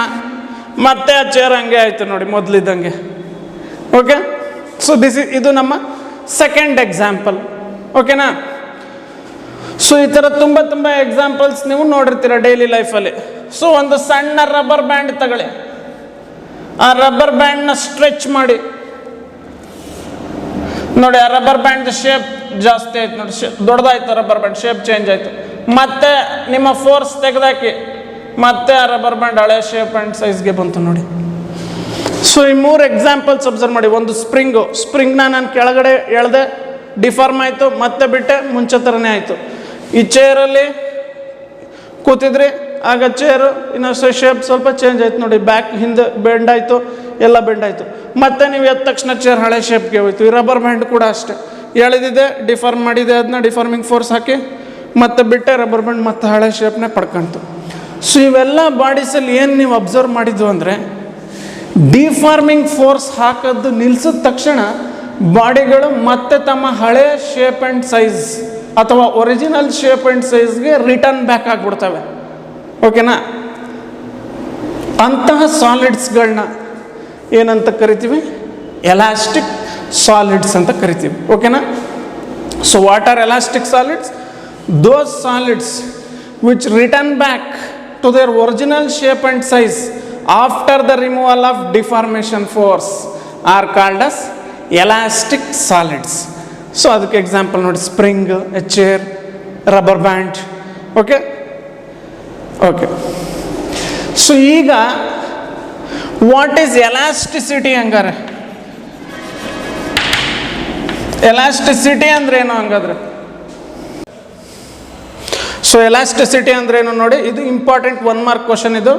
ಮತ್ತೆ ಆ ಚೇರ್ ಹಂಗೆ ಆಯಿತು ನೋಡಿ, ಮೊದಲಿದ್ದಂಗೆ. ಓಕೆ. ಸೊ ಇದು ನಮ್ಮ ಸೆಕೆಂಡ್ ಎಕ್ಸಾಂಪಲ್. ಓಕೆನಾ. ಸೊ ಈ ಥರ ತುಂಬ ಎಕ್ಸಾಂಪಲ್ಸ್ ನೀವು ನೋಡಿರ್ತೀರ ಡೈಲಿ ಲೈಫಲ್ಲಿ. ಸೊ ಒಂದು ಸಣ್ಣ ರಬ್ಬರ್ ಬ್ಯಾಂಡ್ ತಗೊಳ್ಳಿ. ಆ ರಬ್ಬರ್ ಬ್ಯಾಂಡ್ನ ಸ್ಟ್ರೆಚ್ ಮಾಡಿ ನೋಡಿ, ಆ ರಬ್ಬರ್ ಬ್ಯಾಂಡ್ ಶೇಪ್ ಜಾಸ್ತಿ ಆಯ್ತು ನೋಡಿ, ದೊಡ್ಡದಾಯ್ತು ರಬ್ಬರ್ ಬ್ಯಾಂಡ್, ಶೇಪ್ ಚೇಂಜ್ ಆಯಿತು. ಮತ್ತೆ ನಿಮ್ಮ ಫೋರ್ಸ್ ತೆಗೆದಾಕಿ ಮತ್ತೆ ಆ ರಬ್ಬರ್ ಬ್ಯಾಂಡ್ ಹಳೆ ಶೇಪ್ ಆ್ಯಂಡ್ ಸೈಜ್ಗೆ ಬಂತು ನೋಡಿ. ಸೊ ಈ 3 ಎಕ್ಸಾಂಪಲ್ಸ್ ಅಬ್ಸರ್ವ್ ಮಾಡಿ. ಒಂದು ಸ್ಪ್ರಿಂಗ್ನ ನಾನು ಕೆಳಗಡೆ ಎಳೆದೆ, ಡಿಫಾರ್ಮ್ ಆಯಿತು, ಮತ್ತೆ ಬಿಟ್ಟೆ, ಮುಂಚೆ ಥರನೇ ಆಯಿತು. ಈ ಚೇರಲ್ಲಿ ಕೂತಿದ್ರಿ, ಆಗ ಚೇರು ಇನ್ನೊಂದು ಶೇಪ್ ಸ್ವಲ್ಪ ಚೇಂಜ್ ಆಯ್ತು ನೋಡಿ, ಬ್ಯಾಕ್ ಹಿಂದೆ ಬೆಂಡ್ ಆಯಿತು, ಎಲ್ಲ ಬೆಂಡ್ ಆಯಿತು. ಮತ್ತೆ ನೀವು ಎದ್ದ ತಕ್ಷಣ ಚೇರ್ ಹಳೆ ಶೇಪ್ಗೆ ಹೋಯ್ತು. ಈ ರಬ್ಬರ್ ಬ್ಯಾಂಡ್ ಕೂಡ ಅಷ್ಟೇ, ಎಳೆದಿದೆ, ಡಿಫಾರ್ಮ್ ಮಾಡಿದೆ, ಅದನ್ನ ಡಿಫಾರ್ಮಿಂಗ್ ಫೋರ್ಸ್ ಹಾಕಿ ಮತ್ತೆ ಬಿಟ್ಟೆ, ರಬ್ಬರ್ ಬ್ಯಾಂಡ್ ಮತ್ತೆ ಹಳೆ ಶೇಪ್ನೇ ಪಡ್ಕೊಂತು. ಸೊ ಇವೆಲ್ಲ ಬಾಡೀಸಲ್ಲಿ ಏನು ನೀವು ಅಬ್ಸರ್ವ್ ಮಾಡಿದ್ವು ಅಂದರೆ, ಡಿಫಾರ್ಮಿಂಗ್ ಫೋರ್ಸ್ ಹಾಕೋದು ನಿಲ್ಲಿಸಿದ ತಕ್ಷಣ ಬಾಡಿಗಳು ಮತ್ತೆ ತಮ್ಮ ಹಳೆ ಶೇಪ್ ಆ್ಯಂಡ್ ಸೈಜ್ ಅಥವಾ ಒರಿಜಿನಲ್ ಶೇಪ್ ಆ್ಯಂಡ್ ಸೈಜ್ಗೆ ರಿಟರ್ನ್ ಬ್ಯಾಕ್ ಆಗಿಬಿಡ್ತವೆ. ಓಕೆನಾ? ಅಂತಹ ಸಾಲಿಡ್ಸ್ಗಳನ್ನ ಏನಂತ ಕರಿತೀವಿ? ಎಲಾಸ್ಟಿಕ್ ಸಾಲಿಡ್ಸ್ ಅಂತ ಕರಿತೀವಿ. ಓಕೆನಾ? So what are elastic solids? Those solids which return back to their original shape and size after the removal of deformation force are called as elastic solids. So ಅದಕ್ಕೆ example ನೋಡಿ, spring, a chair, rubber band. Okay okay so ಈಗ what is elasticity ಹಂಗಾರೆ? Elasticity ಅಂದ್ರೇನು ಹಂಗಾದ್ರೆ? So elasticity ಅಂದ್ರೇನು ನೋಡಿ, ಇದು important 1 mark question ಇದು.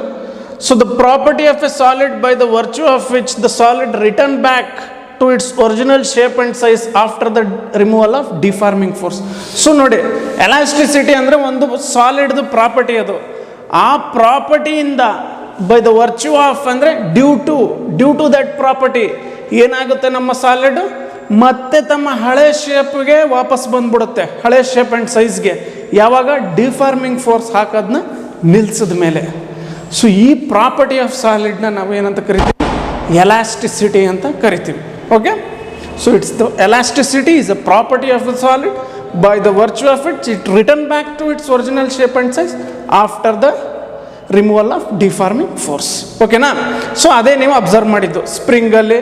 So the property of a solid by the virtue of which the solid return back to its original shape and size after the removal of deforming force. So ನೋಡಿ, elasticity ಅಂದರೆ ಒಂದು ಸಾಲಿಡ್ದು property, ಅದು ಆ ಪ್ರಾಪರ್ಟಿಯಿಂದ by the virtue of ಅಂದರೆ due to that property ಏನಾಗುತ್ತೆ, ನಮ್ಮ ಸಾಲಿಡ್ ಮತ್ತೆ ತಮ್ಮ ಹಳೆ ಶೇಪ್ಗೆ ವಾಪಸ್ ಬಂದ್ಬಿಡುತ್ತೆ, ಹಳೆ ಶೇಪ್ ಆ್ಯಂಡ್ ಸೈಜ್ಗೆ. ಯಾವಾಗ? ಡಿಫಾರ್ಮಿಂಗ್ ಫೋರ್ಸ್ ಹಾಕೋದನ್ನ ನಿಲ್ಲಿಸಿದ ಮೇಲೆ. ಸೊ ಈ ಪ್ರಾಪರ್ಟಿ ಆಫ್ ಸಾಲಿಡ್ನ ನಾವು ಏನಂತ ಕರಿತೀವಿ? ಎಲಾಸ್ಟಿಸಿಟಿ ಅಂತ ಕರಿತೀವಿ. Okay, so it's the elasticity is a property of the solid by the virtue of it return back to its original shape and size after the removal of deforming force. ಓಕೆನಾ? So ಅದೇ ನೀವು observe ಮಾಡಿದ್ದು ಸ್ಪ್ರಿಂಗಲ್ಲಿ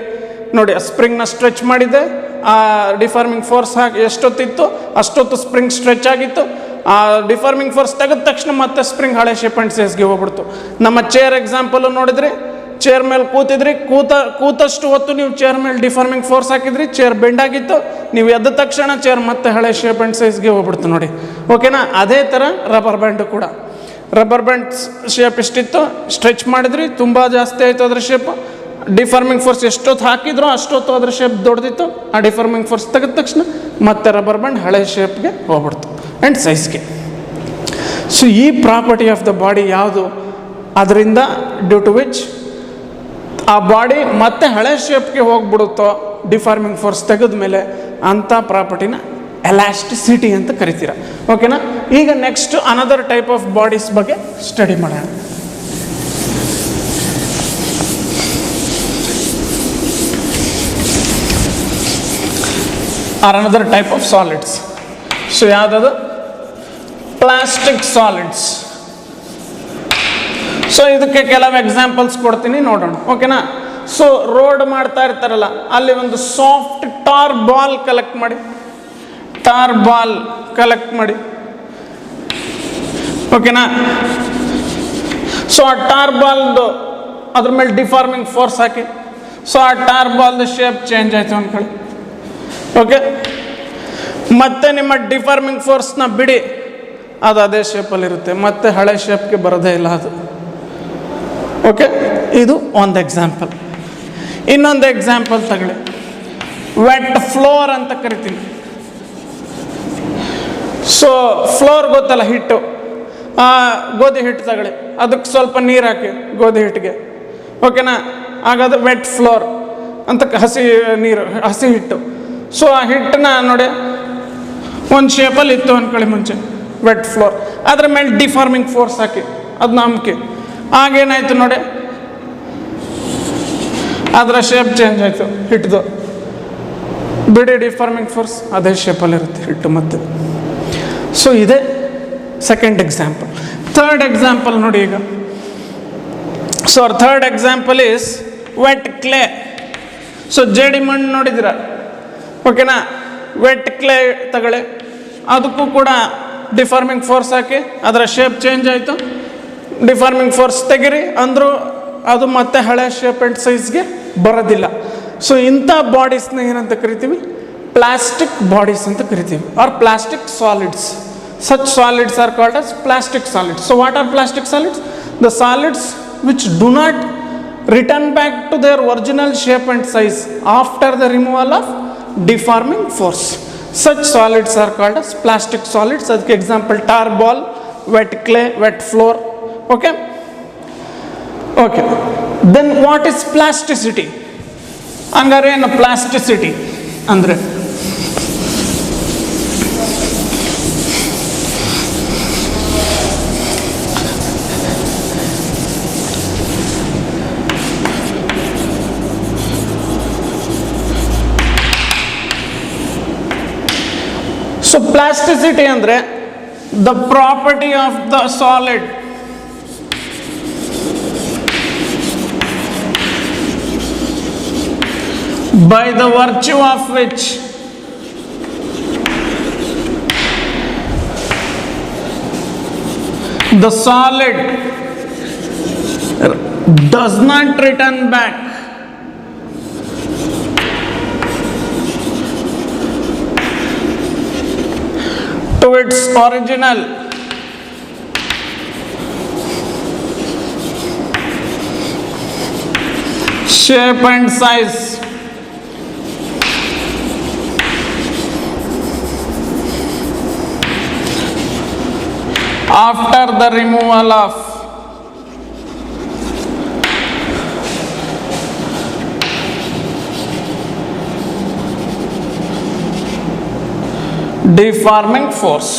ನೋಡಿ, ಆ ಸ್ಪ್ರಿಂಗ್ನ stretch ಮಾಡಿದೆ, ಆ deforming force ಹಾಕಿ ಎಷ್ಟೊತ್ತಿತ್ತು ಅಷ್ಟೊತ್ತು spring stretch ಆಗಿತ್ತು. ಆ ಡಿಫಾರ್ಮಿಂಗ್ ಫೋರ್ಸ್ ತೆಗೆದ ತಕ್ಷಣ ಮತ್ತೆ ಸ್ಪ್ರಿಂಗ್ ಹಳೆ ಶೇಪ್ ಆ್ಯಂಡ್ ಸೈಜ್ಗೆ ಹೋಗ್ಬಿಡ್ತು. ನಮ್ಮ ಚೇರ್ ಎಕ್ಸಾಂಪಲು ನೋಡಿದ್ರಿ, ಚೇರ್ ಮೇಲೆ ಕೂತಿದ್ರಿ, ಕೂತಷ್ಟು ಹೊತ್ತು ನೀವು ಚೇರ್ ಮೇಲೆ ಡಿಫಾರ್ಮಿಂಗ್ ಫೋರ್ಸ್ ಹಾಕಿದ್ರಿ, ಚೇರ್ ಬೆಂಡ್ ಆಗಿತ್ತು, ನೀವು ಎದ್ದ ತಕ್ಷಣ ಚೇರ್ ಮತ್ತೆ ಹಳೆ ಶೇಪ್ ಆ್ಯಂಡ್ ಸೈಜ್ಗೆ ಹೋಗ್ಬಿಡ್ತು ನೋಡಿ. ಓಕೆನಾ? ಅದೇ ಥರ ರಬ್ಬರ್ ಬ್ಯಾಂಡು ಕೂಡ, ರಬ್ಬರ್ ಬ್ಯಾಂಡ್ ಶೇಪ್ ಎಷ್ಟಿತ್ತು, ಸ್ಟ್ರೆಚ್ ಮಾಡಿದ್ರಿ, ತುಂಬ ಜಾಸ್ತಿ ಆಯಿತು ಅದ್ರ ಶೇಪ್, ಡಿಫಾರ್ಮಿಂಗ್ ಫೋರ್ಸ್ ಎಷ್ಟೊತ್ತು ಹಾಕಿದ್ರು ಅಷ್ಟೊತ್ತು ಅದ್ರ ಶೇಪ್ ದೊಡ್ಡದಿತ್ತು, ಆ ಡಿಫಾರ್ಮಿಂಗ್ ಫೋರ್ಸ್ ತೆಗೆದ ತಕ್ಷಣ ಮತ್ತೆ ರಬ್ಬರ್ ಬ್ಯಾಂಡ್ ಹಳೆ ಶೇಪ್ಗೆ ಹೋಗ್ಬಿಡ್ತು ಆ್ಯಂಡ್ ಸೈಜ್ಗೆ. ಸೊ ಈ ಪ್ರಾಪರ್ಟಿ ಆಫ್ ದ ಬಾಡಿ ಯಾವುದು? ಅದರಿಂದ ಡ್ಯೂ ಟು ವಿಚ್ ಆ ಬಾಡಿ ಮತ್ತೆ ಹಳೆ ಶೇಪ್ಗೆ ಹೋಗ್ಬಿಡುತ್ತೋ ಡಿಫಾರ್ಮಿಂಗ್ ಫೋರ್ಸ್ ತೆಗೆದ ಮೇಲೆ, ಅಂಥ ಪ್ರಾಪರ್ಟಿನ ಎಲಾಸ್ಟಿಸಿಟಿ ಅಂತ ಕರಿತೀರ. ಓಕೆನಾ? ಈಗ next another type of bodies ಬಗ್ಗೆ ಸ್ಟಡಿ ಮಾಡೋಣ. Or another type of solids. So ಯಾವುದದು? Plastic solids. ಸೊ ಇದಕ್ಕೆ ಕೆಲವು ಎಕ್ಸಾಂಪಲ್ಸ್ ಕೊಡ್ತೀನಿ, ನೋಡೋಣ. ಓಕೆನಾ? ಸೊ ರೋಡ್ ಮಾಡ್ತಾ ಇರ್ತಾರಲ್ಲ, ಅಲ್ಲಿ ಒಂದು ಸಾಫ್ಟ್ ಟಾರ್ ಬಾಲ್ ಕಲೆಕ್ಟ್ ಮಾಡಿ. ಓಕೆನಾ? ಸೊ ಆ ಟಾರ್ ಬಾಲ್ದು ಅದ್ರ ಮೇಲೆ ಡಿಫಾರ್ಮಿಂಗ್ ಫೋರ್ಸ್ ಹಾಕಿ, ಸೊ ಆ ಟಾರ್ ಬಾಲ್ದು ಶೇಪ್ ಚೇಂಜ್ ಆಯಿತು ಅಂದ್ಕೊಳ್ಳಿ. ಓಕೆ, ಮತ್ತೆ ನಿಮ್ಮ ಡಿಫಾರ್ಮಿಂಗ್ ಫೋರ್ಸ್ನ ಬಿಡಿ, ಅದು ಅದೇ ಶೇಪಲ್ಲಿರುತ್ತೆ, ಮತ್ತೆ ಹಳೆ ಶೇಪ್ಗೆ ಬರೋದೇ ಇಲ್ಲ ಅದು. ಓಕೆ, ಇದು ಒಂದು ಎಕ್ಸಾಂಪಲ್. ಇನ್ನೊಂದು ಎಕ್ಸಾಂಪಲ್ ತಗೊಳ್ಳಿ, ವೆಟ್ ಫ್ಲೋರ್ ಅಂತ ಕರಿತೀನಿ. ಸೊ ಫ್ಲೋರ್ ಗೊತ್ತಲ್ಲ, ಹಿಟ್ಟು, ಗೋಧಿ ಹಿಟ್ಟು ತಗೊಳ್ಳಿ, ಅದಕ್ಕೆ ಸ್ವಲ್ಪ ನೀರು ಹಾಕಿ ಗೋಧಿ ಹಿಟ್ಟಿಗೆ. ಓಕೆನಾ? ಹಾಗಾದ್ರೆ ವೆಟ್ ಫ್ಲೋರ್ ಅಂತ, ಹಸಿ ನೀರು, ಹಸಿ ಹಿಟ್ಟು. ಸೊ ಆ ಹಿಟ್ಟನ್ನ ನೋಡಿ ಒಂದು ಶೇಪಲ್ಲಿ ಇತ್ತು ಅಂದ್ಕೊಳ್ಳಿ ಮುಂಚೆ, ವೆಟ್ ಫ್ಲೋರ್. ಅದ್ರ ಮೇಲೆ ಡಿಫಾರ್ಮಿಂಗ್ ಫೋರ್ಸ್ ಹಾಕಿ ಅದನ್ನ ಅಮ್ಕಿ, ಆಗೇನಾಯ್ತು ನೋಡಿ, ಅದರ ಶೇಪ್ ಚೇಂಜ್ ಆಯಿತು ಹಿಟ್ಟದು. ಬಿಡಿ ಡಿಫಾರ್ಮಿಂಗ್ ಫೋರ್ಸ್, ಅದೇ ಶೇಪಲ್ಲಿರುತ್ತೆ ಹಿಟ್ಟು ಮತ್ತೆ. ಸೊ ಇದೇ ಸೆಕೆಂಡ್ ಎಕ್ಸಾಂಪಲ್. ಥರ್ಡ್ ಎಕ್ಸಾಂಪಲ್ ನೋಡಿ ಈಗ. So our third example is wet clay. So ಜೇಡಿ ಮಣ್ಣು ನೋಡಿದಿರ, ಓಕೆನಾ? ವೆಟ್ ಕ್ಲೇ ತಗೊಳ್ಳಿ, ಅದಕ್ಕೂ ಕೂಡ ಡಿಫಾರ್ಮಿಂಗ್ ಫೋರ್ಸ್ ಹಾಕಿ ಅದರ ಶೇಪ್ ಚೇಂಜ್ ಆಯಿತು, ಡಿಫಾರ್ಮಿಂಗ್ ಫೋರ್ಸ್ ತೆಗಿರಿ ಅಂದರೂ ಅದು ಮತ್ತೆ ಹಳೆ ಶೇಪ್ ಆ್ಯಂಡ್ ಸೈಜ್ಗೆ ಬರೋದಿಲ್ಲ. ಸೊ ಇಂಥ ಬಾಡೀಸ್ನ ಏನಂತ ಕರಿತೀವಿ? ಪ್ಲಾಸ್ಟಿಕ್ ಬಾಡೀಸ್ ಅಂತ ಕರಿತೀವಿ, or plastic solids. Such solids are called as plastic solids. So what are plastic solids? The solids which do not return back to their original shape and size after the removal of deforming force. Such solids are called as plastic solids. Adke example tar ball, wet clay, wet floor. Okay? Okay. Then what is plasticity? Angare ಏನು plasticity andre? So plasticity andre the property of the solid by the virtue of which the solid does not return back to its original shape and size after the removal of deforming force.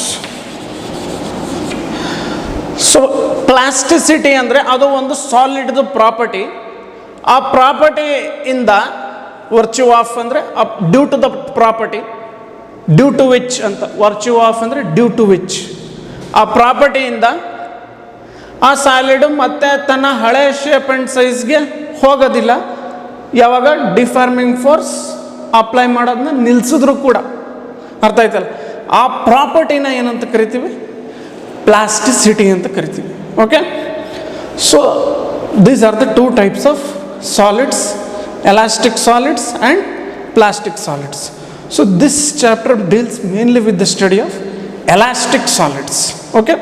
So plasticity ಅಂದರೆ ಅದು ಒಂದು ಸಾಲಿಡ್ದು property. ಆ ಪ್ರಾಪರ್ಟಿಯಿಂದ virtue of ಅಂದರೆ due to the property, due to which ಅಂತ. Virtue of ಅಂದರೆ due to which. ಆ ಪ್ರಾಪರ್ಟಿಯಿಂದ ಆ ಸಾಲಿಡು ಮತ್ತೆ ತನ್ನ ಹಳೆ ಶೇಪ್ ಆ್ಯಂಡ್ ಸೈಜ್ಗೆ ಹೋಗೋದಿಲ್ಲ ಯಾವಾಗ ಡಿಫಾರ್ಮಿಂಗ್ ಫೋರ್ಸ್ ಅಪ್ಲೈ ಮಾಡೋದನ್ನ ನಿಲ್ಲಿಸಿದ್ರು ಕೂಡ. ಅರ್ಥ ಆಯ್ತಲ್ಲ? ಆ ಪ್ರಾಪರ್ಟಿನ ಏನಂತ ಕರಿತೀವಿ? ಪ್ಲಾಸ್ಟಿಸಿಟಿ ಅಂತ ಕರಿತೀವಿ. Okay, so these are the two types of solids, elastic solids and plastic solids. So this chapter deals mainly with the study of elastic solids. Okay.